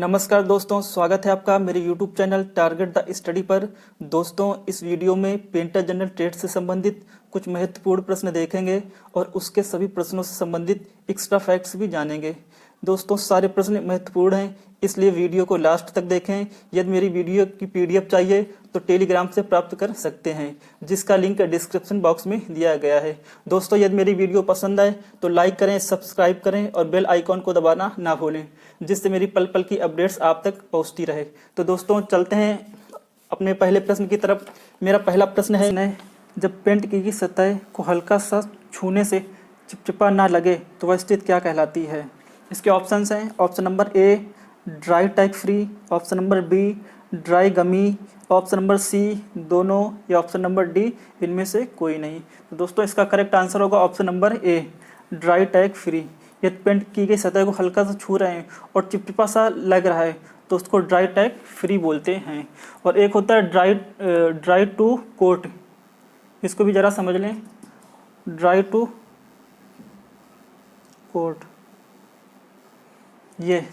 नमस्कार दोस्तों, स्वागत है आपका मेरे YouTube channel target the study पर। दोस्तों, इस वीडियो में पेंटर जनरल ट्रेड से संबंधित कुछ महत्वपूर्ण प्रश्न देखेंगे और उसके सभी प्रश्नों से संबंधित एक्स्ट्रा फैक्ट्स भी जानेंगे। दोस्तों, सारे प्रश्न महत्वपूर्ण हैं, इसलिए वीडियो को लास्ट तक देखें। यदि मेरी वीडियो की PDF चाहिए तो टेलीग्राम से प्राप्त कर सकते हैं, जिसका लिंक डिस्क्रिप्शन बॉक्स में दिया गया है। दोस्तों, यदि मेरी वीडियो पसंद आए तो लाइक करें, सब्सक्राइब करें और बेल आइकॉन को दबाना ना भूलें, जिससे मेरी पल पल की अपडेट्स आप तक पहुंचती रहे। तो दोस्तों, चलते हैं अपने पहले प्रश्न की तरफ। मेरा पहला प्रश्न है, जब पेंट की सतह को हल्का सा छूने से चिपचिपा ना लगे तो वह स्थिति क्या कहलाती है? इसके ऑप्शंस हैं। Option number A dry tag free, option number B dry gummy, option number C दोनों, या ऑप्शन नंबर डी इनमें से कोई नहीं। तो दोस्तों, इसका करेक्ट आंसर होगा option number A dry tag free. यदि पेंट की गई सतह को हल्का सा छू रहे हैं और चिपचिपा सा लग रहा है तो उसको ड्राई टैग फ्री बोलते हैं। और एक होता है ड्राई टू कोट, इसको भी ज़रा समझ लें। ड्राई टू कोट ये।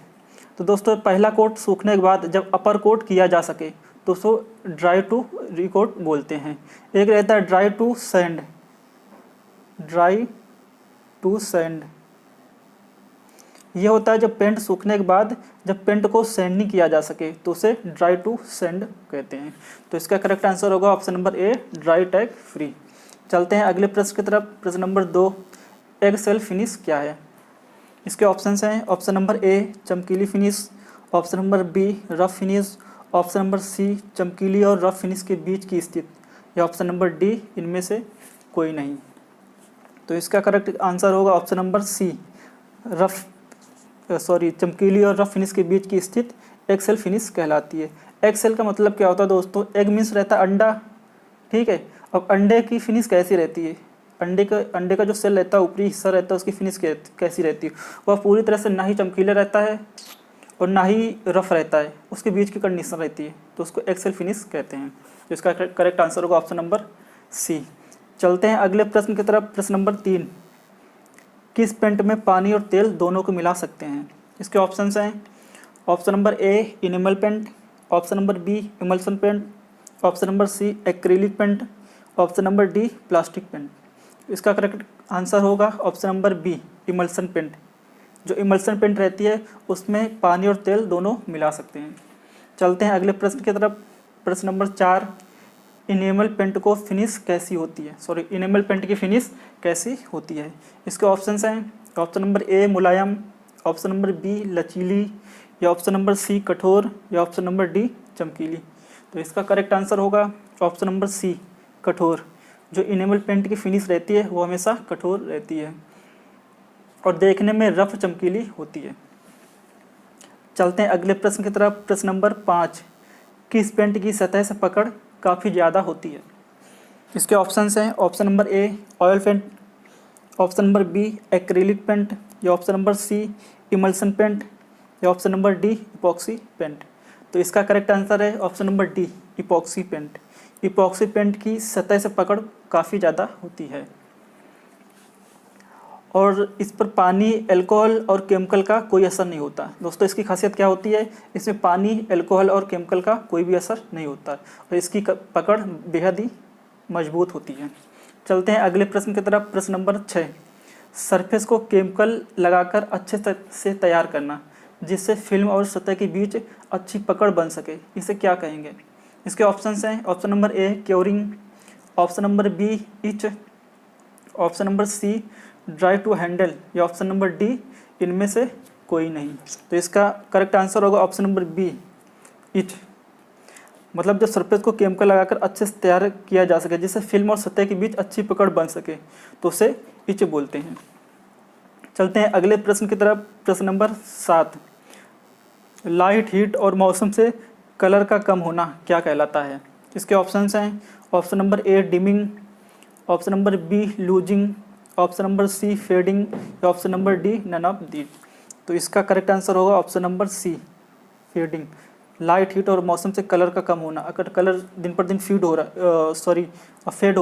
तो दोस्तों, पहला कोट सूखने के बाद जब अपर कोट किया जा सके तो उसको ड्राई टू रिकोट बोलते हैं। एक रहता है dry to sand, dry to sand. यह होता है जब पेंट सूखने के बाद जब पेंट को सैंड नहीं किया जा सके तो उसे ड्राई टू सैंड कहते हैं। तो इसका करेक्ट आंसर होगा option number A dry tag free. चलते हैं अगले प्रश्न की तरफ। प्रश्न नंबर 2, एग सेल फिनिश क्या है? इसके ऑप्शंस हैं। ऑप्शन नंबर ए चमकीली finish, option number B rough finish, option number सी चमकीली और रफ फिनिश के बीच की स्थिति, या ऑप्शन नंबर डी इनमें से कोई नहीं। तो इसका करेक्ट आंसर होगा ऑप्शन नंबर सी चमकीली और रफ फिनिश के बीच की स्थिति एग सेल फिनिश कहलाती है। एग सेल का मतलब क्या होता है दोस्तों? एग मीन्स रहता है अंडा, ठीक है। अब अंडे की फिनिश कैसी रहती है? अंडे का जो सेल रहता है, ऊपरी हिस्सा रहता है, उसकी फिनिश कैसी रहती है? वह पूरी तरह से ना ही चमकीला रहता है और ना ही रफ रहता है, उसके बीच की कंडीशन रहती है, तो उसको एग सेल फिनिश कहते हैं। तो इसका करेक्ट आंसर होगा ऑप्शन नंबर सी। चलते हैं अगले प्रश्न की तरफ। प्रश्न नंबर 3, किस पेंट में पानी और तेल दोनों को मिला सकते हैं? इसके ऑप्शंस हैं। Option number A enamel paint, option number B emulsion paint, option number C acrylic paint, option number D plastic paint. इसका करेक्ट आंसर होगा option number B emulsion paint. जो इमल्सन पेंट रहती है उसमें पानी और तेल दोनों मिला सकते हैं। चलते हैं अगले प्रश्न की तरफ। प्रश्न नंबर 4, इनेमल पेंट को फिनिश कैसी होती है? इनेमल पेंट की फिनिश कैसी होती है? इसके ऑप्शंस हैं। ऑप्शन नंबर ए मुलायम, ऑप्शन नंबर बी लचीली, या ऑप्शन नंबर सी कठोर, या ऑप्शन नंबर डी चमकीली। तो इसका करेक्ट आंसर होगा ऑप्शन नंबर सी कठोर। जो इनेमल पेंट की फिनिश रहती है वो हमेशा कठोर रहती है और देखने में रफ चमकीली होती है। चलते हैं अगले प्रश्न की तरफ। प्रश्न नंबर 5, किस पेंट की सतह से पकड़ काफ़ी ज़्यादा होती है? इसके ऑप्शंस हैं। Option number A oil paint, option number B acrylic paint, या option number C emulsion paint, या option number D epoxy paint. तो इसका करेक्ट आंसर है option number D epoxy paint. Epoxy paint की सतह से पकड़ काफ़ी ज़्यादा होती है और इस पर पानी, अल्कोहल और केमिकल का कोई असर नहीं होता। दोस्तों, इसकी खासियत क्या होती है? इसमें पानी, अल्कोहल और केमिकल का कोई भी असर नहीं होता और इसकी पकड़ बेहद ही मजबूत होती है। चलते हैं अगले प्रश्न की तरफ। प्रश्न नंबर 6, सरफेस को केमिकल लगाकर अच्छे से तैयार करना जिससे फिल्म और सतह के बीच अच्छी पकड़ बन सके, इसे क्या कहेंगे? इसके ऑप्शंस हैं। Option number A curing, option number B itch, option number C dry to handle, या ऑप्शन नंबर डी इनमें से कोई नहीं। तो इसका करेक्ट आंसर होगा ऑप्शन नंबर बी इच। मतलब जब सरफेस को केमिकल लगाकर अच्छे से तैयार किया जा सके जिससे फिल्म और सतह के बीच अच्छी पकड़ बन सके तो उसे इच बोलते हैं। चलते हैं अगले प्रश्न की तरफ। प्रश्न नंबर 7, लाइट, हीट और मौसम से कलर का कम होना क्या कहलाता है? इसके ऑप्शंस हैं। Option number A dimming, option number B losing, option number C fading, या option number D none of the. तो इसका करेक्ट आंसर होगा option number C fading. Light, heat और मौसम से कलर का कम होना। अगर कलर दिन पर दिन फेड हो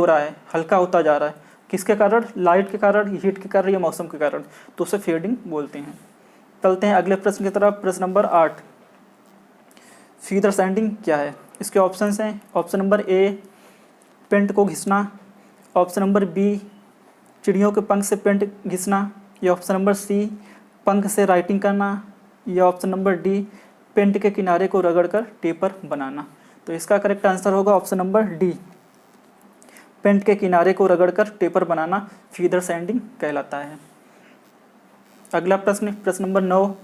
रहा है, हल्का होता जा रहा है, किसके कारण? लाइट के कारण, हीट के कारण या मौसम के कारण, तो उसे फेडिंग बोलते हैं। चलते हैं अगले प्रश्न की तरफ। प्रश्न नंबर 8, फीदर सैंडिंग क्या है? इसके ऑप्शंस हैं, ऑप्शन नंबर ए पेंट को घिसना, ऑप्शन नंबर बी चिड़ियों के पंख से पेंट घिसना, या ऑप्शन नंबर सी पंख से राइटिंग करना, या ऑप्शन नंबर डी पेंट के किनारे को रगड़कर टेपर बनाना। तो इसका करेक्ट आंसर होगा ऑप्शन नंबर डी, पेंट के किनारे को रगड़कर टेपर बनाना फीदर सैंडिंग कहलाता है। अगला प्रश्न, प्रश्न नंबर 9,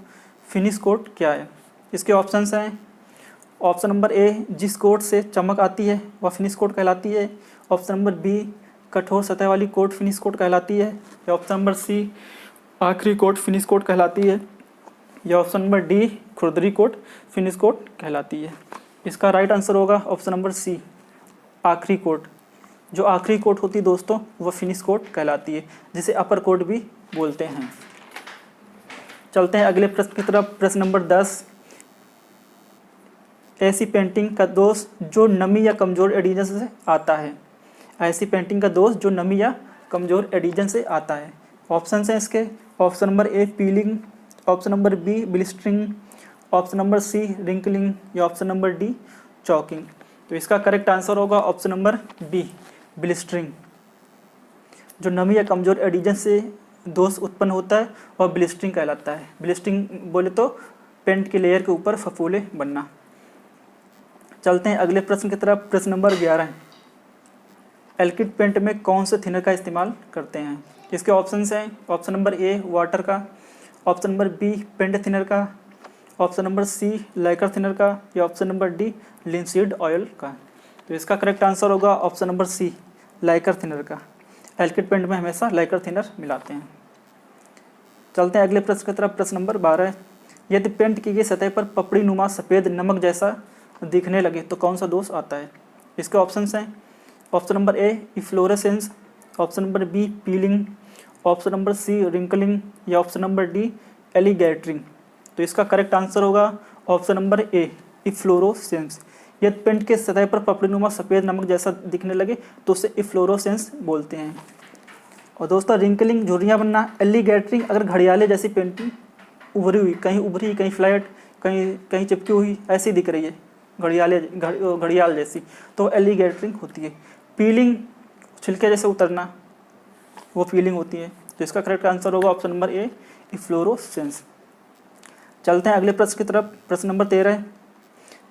फिनिश कोट क्या है? इसके ऑप्शंस हैं, ऑप्शन नंबर ए जिस कोट से चमक आती है वह फिनिश कोट कहलाती है, ऑप्शन नंबर बी कठोर सतह वाली कोट फिनिश कोट कहलाती है, या ऑप्शन नंबर सी आखिरी कोट फिनिश कोट कहलाती है, या ऑप्शन नंबर डी खुरदरी कोट फिनिश कोट कहलाती है। इसका राइट आंसर होगा ऑप्शन नंबर सी आखिरी कोट। जो आखिरी कोट होती है दोस्तों वह फिनिश कोट कहलाती है, जिसे अपर कोट भी बोलते हैं। चलते हैं अगले प्रश्न की तरफ। प्रश्न नंबर 10, ऐसी पेंटिंग का दोष जो नमी या कमज़ोर एडिशन से आता है। ऐसी पेंटिंग का दोष जो नमी या कमज़ोर एडिशन से आता है। ऑप्शन हैं इसके, option number A peeling, option number B blistering, option number C wrinkling, या ऑप्शन नंबर डी चॉकिंग। तो इसका करेक्ट आंसर होगा ऑप्शन नंबर बी ब्लिस्टरिंग। जो नमी या कमज़ोर एडिशन से दोष उत्पन्न होता है वह ब्लिस्टरिंग कहलाता है। ब्लिस्टरिंग बोले तो पेंट के लेयर के ऊपर फफोले बनना। चलते हैं अगले प्रश्न की तरफ। प्रश्न नंबर 11, एल्किड पेंट में कौन से थिनर का इस्तेमाल करते हैं? इसके ऑप्शंस हैं, ऑप्शन नंबर ए वाटर का, option number B paint thinner का, option number C lacquer thinner का, या option number D linseed oil का। तो इसका करेक्ट आंसर होगा option number C lacquer thinner का। एल्किड पेंट में हमेशा लाइकर थिनर मिलाते हैं। चलते हैं अगले प्रश्न की तरफ। प्रश्न नंबर 12, यदि पेंट की गई सतह पर पपड़ी नुमा सफ़ेद नमक जैसा दिखने लगे तो कौन सा दोष आता है? इसके ऑप्शंस हैं, option number A efflorescence, option number B peeling, option number C wrinkling, या ऑप्शन नंबर डी एलिगेटरिंग। तो इसका करेक्ट आंसर होगा ऑप्शन नंबर ए इफ्लोरोसेंस। यदि पेंट के सतह पर पपड़ीनुमा सफ़ेद नमक जैसा दिखने लगे तो उसे इफ्लोरोसेंस बोलते हैं। और दोस्तों रिंकलिंग झुर्रियाँ बनना, एलिगेटरिंग अगर घड़ियाले जैसी पेंटिंग उभरी हुई, कहीं उभरी कहीं फ्लैट कहीं कहीं चिपकी हुई ऐसी दिख रही है घड़ियाल जैसी, तो एलिगेटरिंग होती है। पीलिंग छिलके जैसे उतरना वो पीलिंग होती है। तो इसका करेक्ट आंसर होगा ऑप्शन नंबर ए इफ्लोरोसेंस। चलते हैं अगले प्रश्न की तरफ। प्रश्न नंबर 13,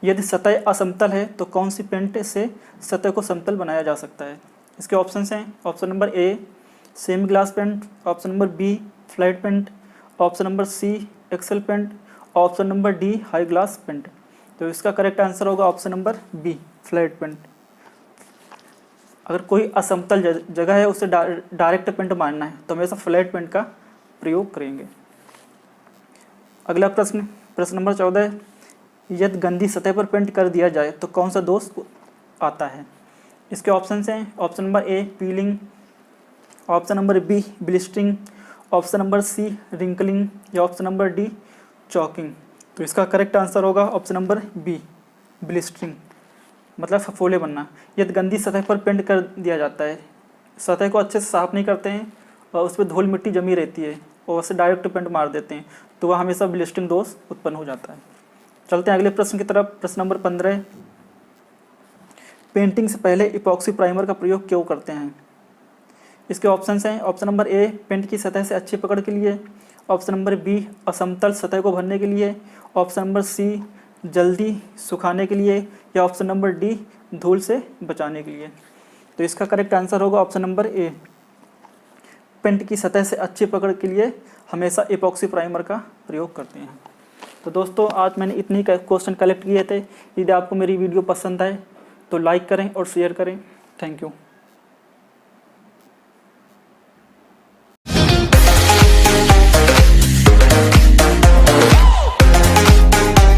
यदि सतह असमतल है तो कौन सी पेंट से सतह को समतल बनाया जा सकता है? इसके ऑप्शंस हैं, option number A semi gloss paint, option number B flat paint, option number C eggshell paint, option number D high gloss paint. तो इसका करेक्ट आंसर होगा option number B flat paint. अगर कोई असमतल जगह है उसे डायरेक्ट पेंट मारना है तो हमेशा फ्लैट पेंट का प्रयोग करेंगे। अगला प्रश्न, प्रश्न नंबर 14, यदि गंदी सतह पर पेंट कर दिया जाए तो कौन सा दोष आता है? इसके ऑप्शंस हैं, option number A peeling, option number B blistering, option number C wrinkling, या ऑप्शन नंबर डी चॉकिंग। तो इसका करेक्ट आंसर होगा ऑप्शन नंबर बी ब्लिस्टरिंग, मतलब फफोले बनना। यदि गंदी सतह पर पेंट कर दिया जाता है, सतह को अच्छे से साफ नहीं करते हैं और उस पर धूल मिट्टी जमी रहती है और उसे डायरेक्ट पेंट मार देते हैं तो वह हमेशा ब्लिस्टरिंग दोष उत्पन्न हो जाता है। चलते हैं अगले प्रश्न की तरफ। प्रश्न नंबर 15, पेंटिंग से पहले इपॉक्सी प्राइमर का प्रयोग क्यों करते हैं? इसके ऑप्शंस हैं, ऑप्शन नंबर ए पेंट की सतह से अच्छी पकड़ के लिए, ऑप्शन नंबर बी असमतल सतह को भरने के लिए, ऑप्शन नंबर सी जल्दी सुखाने के लिए, या ऑप्शन नंबर डी धूल से बचाने के लिए। तो इसका करेक्ट आंसर होगा ऑप्शन नंबर ए, पेंट की सतह से अच्छी पकड़ के लिए हमेशा इपॉक्सी प्राइमर का प्रयोग करते हैं। तो दोस्तों आज मैंने इतनी क्वेश्चन कलेक्ट किए थे। यदि आपको मेरी वीडियो पसंद आए तो लाइक करें और शेयर करें। Thank you.